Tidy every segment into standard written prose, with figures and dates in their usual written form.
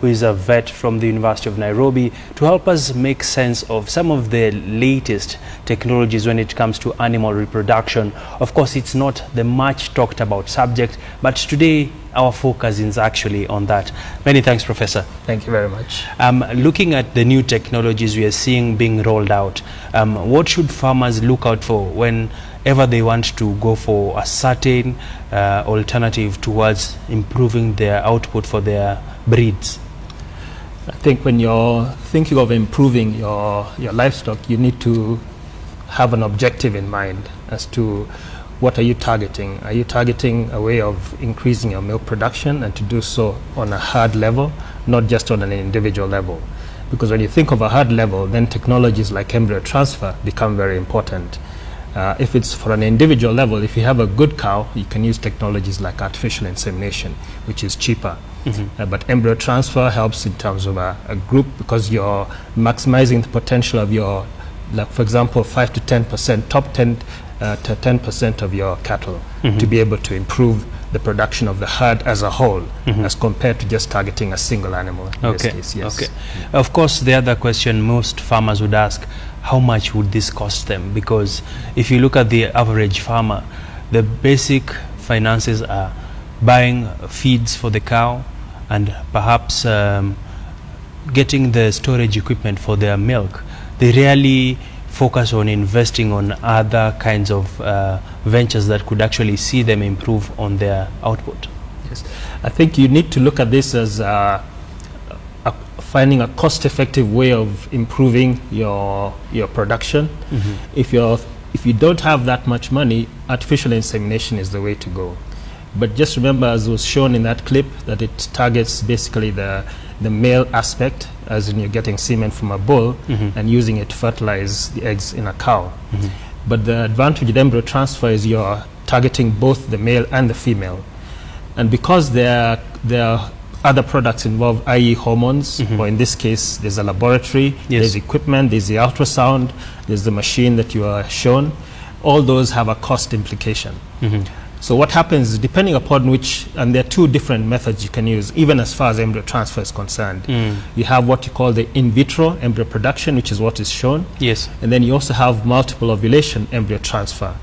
who is a vet from the University of Nairobi, to help us make sense of some of the latest technologies when it comes to animal reproduction. Of course, it's not the much talked about subject, but today our focus is actually on that. Many thanks, Professor. Thank you very much. Looking at the new technologies we are seeing being rolled out, what should farmers look out for whenever they want to go for a certain alternative towards improving their output for their breeds? I think when you're thinking of improving your livestock, you need to have an objective in mind as to what are you targeting. Are you targeting a way of increasing your milk production, and to do so on a herd level, not just on an individual level? Because when you think of a herd level, then technologies like embryo transfer become very important. If it's for an individual level, if you have a good cow, you can use technologies like artificial insemination, which is cheaper. But embryo transfer helps in terms of a group, because you're maximizing the potential of your, like for example, 5 to 10%, top 10 to 10% of your cattle, to be able to improve the production of the herd as a whole, as compared to just targeting a single animal in this case. Yes. Okay. Of course, the other question most farmers would ask, how much would this cost them? Because if you look at the average farmer, the basic finances are buying feeds for the cow, and perhaps getting the storage equipment for their milk. They rarely focus on investing on other kinds of ventures that could actually see them improve on their output. Yes, I think you need to look at this as finding a cost-effective way of improving your production. If you don't have that much money, artificial insemination is the way to go. But just remember, as was shown in that clip, that it targets basically the male aspect, as in you're getting semen from a bull and using it to fertilize the eggs in a cow. But the advantage of embryo transfer is you're targeting both the male and the female. And because there are other products involved, i.e. hormones, or in this case, there's a laboratory, there's equipment, there's the ultrasound, there's the machine that you are shown, all those have a cost implication. So what happens, depending upon which, and there are two different methods you can use, even as far as embryo transfer is concerned. You have what you call the in vitro embryo production, which is what is shown. Yes. And then you also have multiple ovulation embryo transfer.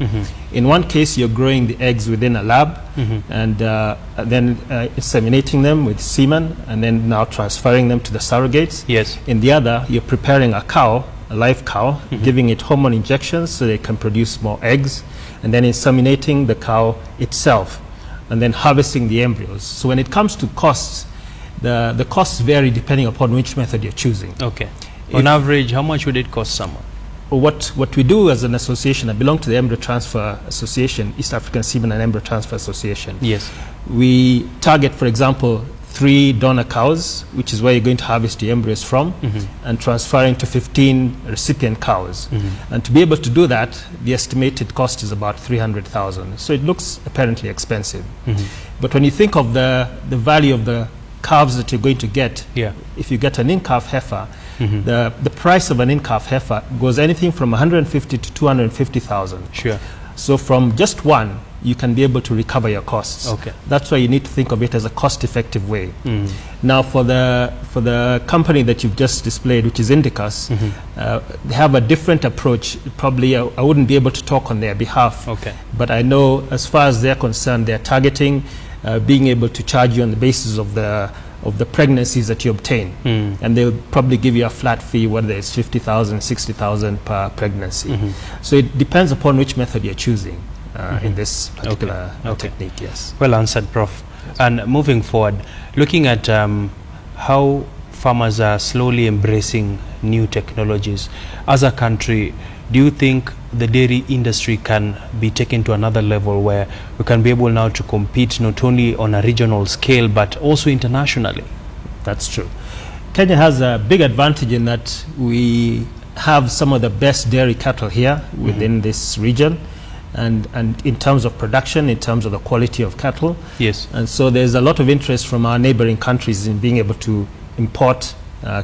In one case, you're growing the eggs within a lab, and then inseminating them with semen, and then now transferring them to the surrogates. Yes. In the other, you're preparing a cow, a live cow, giving it hormone injections so they can produce more eggs, and then inseminating the cow itself, and then harvesting the embryos. So when it comes to costs, the costs vary depending upon which method you're choosing. Okay. On average, how much would it cost someone? What we do as an association, I belong to the Embryo Transfer Association, East African Semen and Embryo Transfer Association. Yes. We target, for example, 3 donor cows, which is where you're going to harvest the embryos from, and transferring to 15 recipient cows. And to be able to do that, the estimated cost is about 300,000. So it looks apparently expensive. But when you think of the value of the calves that you're going to get, if you get an in-calf heifer, the price of an in-calf heifer goes anything from 150 to 250,000. Sure. So from just one, you can be able to recover your costs. Okay. That's why you need to think of it as a cost-effective way. Now, for the company that you've just displayed, which is Indicus, they have a different approach. Probably I wouldn't be able to talk on their behalf. Okay. But I know, as far as they're concerned, they're targeting being able to charge you on the basis of the pregnancies that you obtain. And they'll probably give you a flat fee, whether it's 50,000, 60,000 per pregnancy. So it depends upon which method you're choosing in this particular technique. Yes. Well answered, Prof. Yes. And moving forward, looking at how farmers are slowly embracing new technologies, as a country, do you think the dairy industry can be taken to another level where we can be able now to compete not only on a regional scale but also internationally? That's true. Kenya has a big advantage in that we have some of the best dairy cattle here within this region, and in terms of production, in terms of the quality of cattle. Yes. And so there's a lot of interest from our neighboring countries in being able to import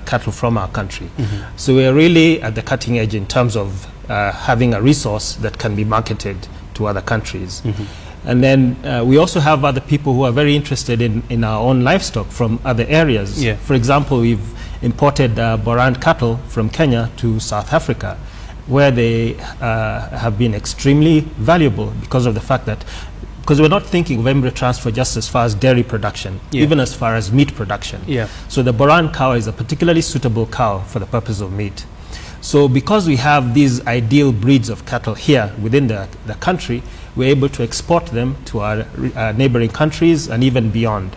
cattle from our country. So we're really at the cutting edge in terms of having a resource that can be marketed to other countries. And then we also have other people who are very interested in our own livestock from other areas. Yeah. For example, we've imported Boran cattle from Kenya to South Africa, where they have been extremely valuable because of the fact that, because we're not thinking of embryo transfer just as far as dairy production, Yeah. even as far as meat production. Yeah. So the Boran cow is a particularly suitable cow for the purpose of meat. So because we have these ideal breeds of cattle here within the country, we're able to export them to our neighboring countries and even beyond.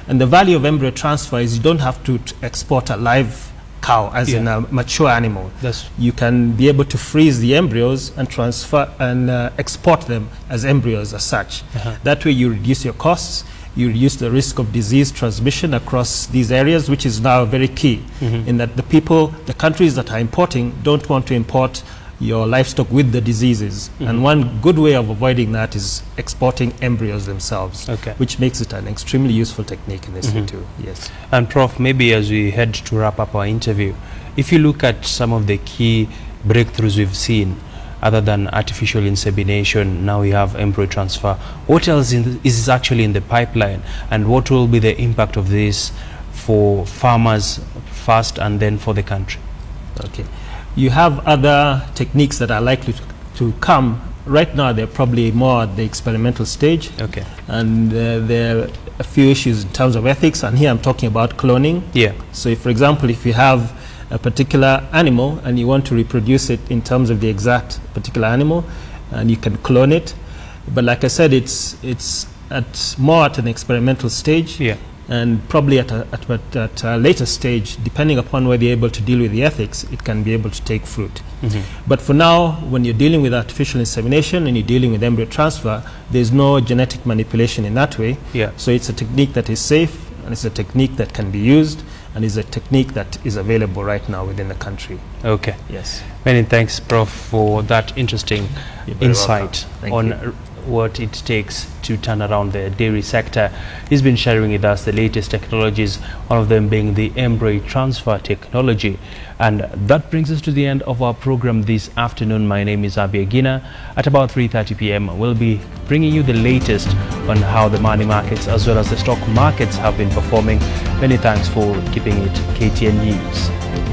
And the value of embryo transfer is you don't have to export a live cow, as in a mature animal. You can be able to freeze the embryos and transfer and export them as embryos as such. That way you reduce your costs, you reduce the risk of disease transmission across these areas, which is now very key, in that the countries that are importing don't want to import your livestock with the diseases. And one good way of avoiding that is exporting embryos themselves, which makes it an extremely useful technique in this way too. Yes. And Prof, maybe as we head to wrap up our interview, if you look at some of the key breakthroughs we've seen, other than artificial insemination, now we have embryo transfer, what else is actually in the pipeline, and what will be the impact of this for farmers first and then for the country? Okay. You have other techniques that are likely to come. Right now, they're probably more at the experimental stage. Okay. And there are a few issues in terms of ethics, and here I'm talking about cloning. Yeah. So, if, for example, if you have a particular animal and you want to reproduce it in terms of the exact particular animal, and you can clone it. But like I said, it's more at an experimental stage. Yeah. And probably at a later stage, depending upon whether you're able to deal with the ethics, it can be able to take fruit. But for now, when you're dealing with artificial insemination and you're dealing with embryo transfer, there's no genetic manipulation in that way. Yeah. So it's a technique that is safe, and it's a technique that can be used, and is a technique that is available right now within the country. Okay. Yes. Many thanks, Prof, for that interesting insight on what it takes to turn around the dairy sector. He's been sharing with us the latest technologies, one of them being the embryo transfer technology. And that brings us to the end of our program this afternoon. My name is Abi Agina. At about 3:30 p.m. we'll be bringing you the latest on how the money markets as well as the stock markets have been performing. Many thanks for keeping it KTN News.